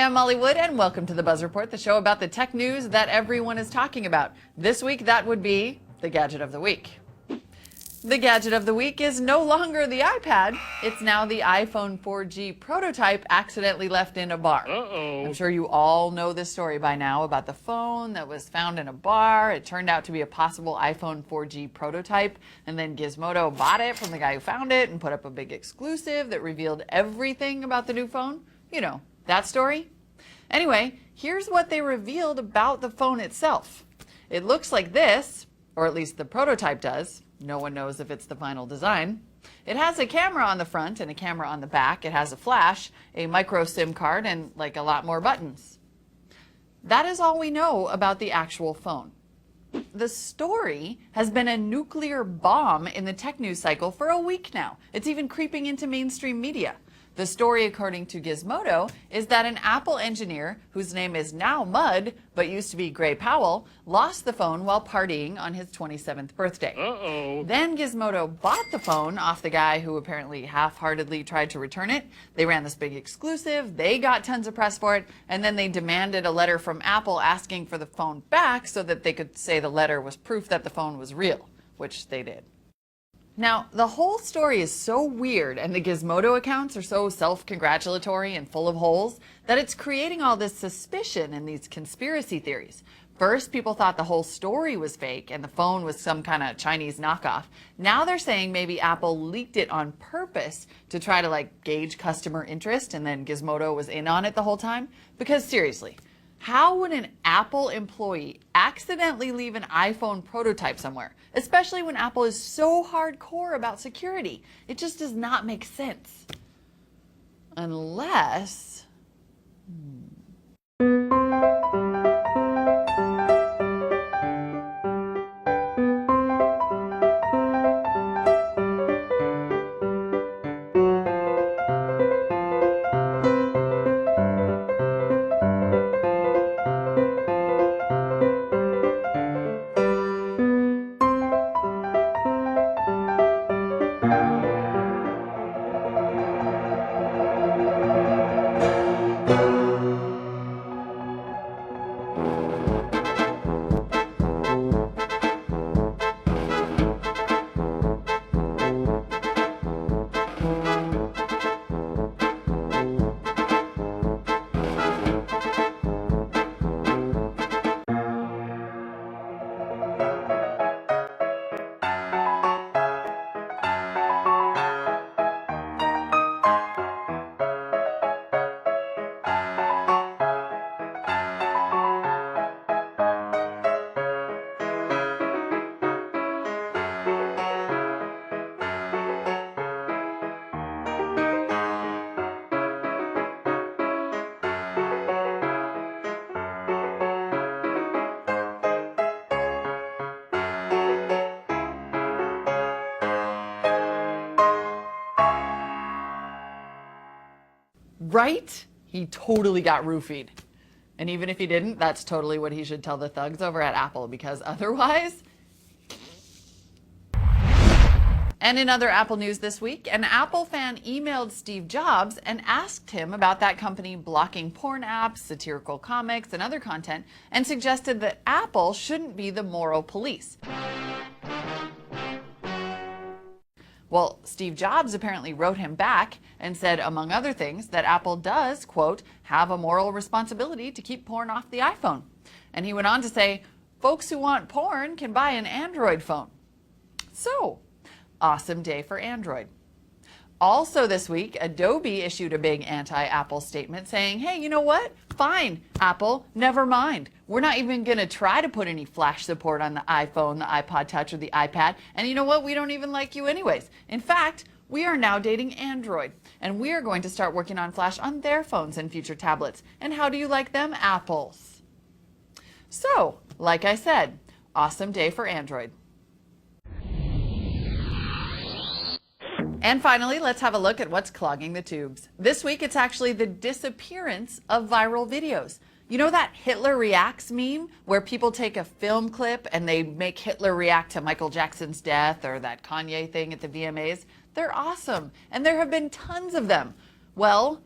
Hi, I'm Molly Wood, and welcome to the Buzz Report, the show about the tech news that everyone is talking about. This week, that would be the Gadget of the Week. The Gadget of the Week is no longer the iPad. It's now the iPhone 4G prototype accidentally left in a bar. I'm sure you all know this story by now about the phone that was found in a bar. It turned out to be a possible iPhone 4G prototype, and then Gizmodo bought it from the guy who found it and put up a big exclusive that revealed everything about the new phone. You know, that story? Anyway, here's what they revealed about the phone itself. It looks like this, or at least the prototype does. No one knows if it's the final design. It has a camera on the front and a camera on the back. It has a flash, a micro SIM card, and like a lot more buttons. That is all we know about the actual phone. The story has been a nuclear bomb in the tech news cycle for a week now. It's even creeping into mainstream media. The story, according to Gizmodo, is that an Apple engineer, whose name is now Mud, but used to be Gray Powell, lost the phone while partying on his 27th birthday. Then Gizmodo bought the phone off the guy who apparently half-heartedly tried to return it. They ran this big exclusive, they got tons of press for it, and then they demanded a letter from Apple asking for the phone back so that they could say the letter was proof that the phone was real, which they did. Now, the whole story is so weird and the Gizmodo accounts are so self-congratulatory and full of holes that it's creating all this suspicion and these conspiracy theories. First, people thought the whole story was fake and the phone was some kind of Chinese knockoff. Now they're saying maybe Apple leaked it on purpose to try to gauge customer interest, and then Gizmodo was in on it the whole time. Because seriously, how would an Apple employee accidentally leave an iPhone prototype somewhere, especially when Apple is so hardcore about security? It just does not make sense. Unless... Right? He totally got roofied. And even if he didn't, that's totally what he should tell the thugs over at Apple, because otherwise... And in other Apple news this week, an Apple fan emailed Steve Jobs and asked him about that company blocking porn apps, satirical comics, and other content, and suggested that Apple shouldn't be the moral police. Well, Steve Jobs apparently wrote him back and said, among other things, that Apple does, quote, have a moral responsibility to keep porn off the iPhone. And he went on to say, folks who want porn can buy an Android phone. So, awesome day for Android. Also this week, Adobe issued a big anti-Apple statement saying, hey, you know what? Fine, Apple, never mind. We're not even going to try to put any flash support on the iPhone, the iPod Touch, or the iPad. And you know what? We don't even like you anyways. In fact, we are now dating Android, and we are going to start working on flash on their phones and future tablets. And how do you like them apples? So, like I said, awesome day for Android. And finally, let's have a look at what's clogging the tubes. This week, it's actually the disappearance of viral videos. You know that Hitler Reacts meme where people take a film clip and they make Hitler react to Michael Jackson's death, or that Kanye thing at the VMAs? They're awesome, and there have been tons of them. Well,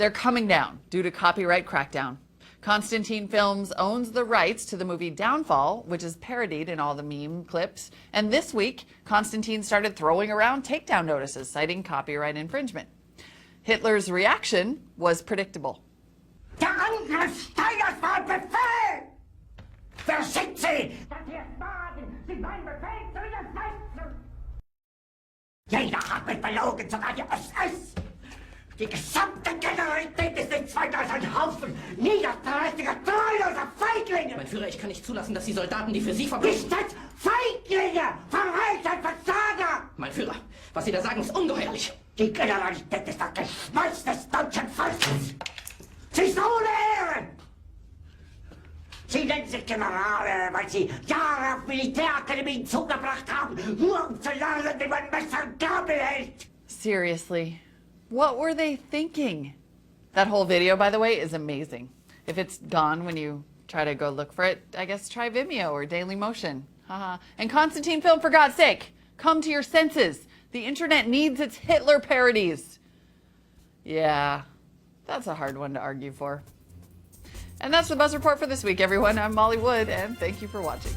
They're coming down due to copyright crackdown. Constantine Films owns the rights to the movie Downfall, which is parodied in all the meme clips. And this week, Constantine started throwing around takedown notices citing copyright infringement. Hitler's reaction was predictable. Der Angriff Steiners war Befehl! Wer schickt Sie? Das hier Magen sind mein Befehl zu widersetzen! Jeder hat mich belogen, sogar die SS! Die gesamte Generalität ist nichts weiter als ein Haufen niederträchtiger, treuloser Feiglinge! Mein Führer, ich kann nicht zulassen, dass die Soldaten, die für Sie verbringen... Nicht als Feiglinge! Verreiter, Versager! Mein Führer, was Sie da sagen, ist ungeheuerlich. Die Generalität ist das Geschmolz des deutschen Volkes! Sie ist ohne Ehre! Sie nennen sich Generale, weil Sie Jahre auf Militärakademien zugebracht haben, nur um zu lernen, wie man Messer und Gabel hält! Seriously, what were they thinking? That whole video, by the way, is amazing. If it's gone when you try to go look for it, I guess try Vimeo or Dailymotion. Haha. And Constantine Film, for God's sake, come to your senses. The internet needs its Hitler parodies. Yeah, that's a hard one to argue for. And that's the Buzz Report for this week, everyone. I'm Molly Wood, and thank you for watching.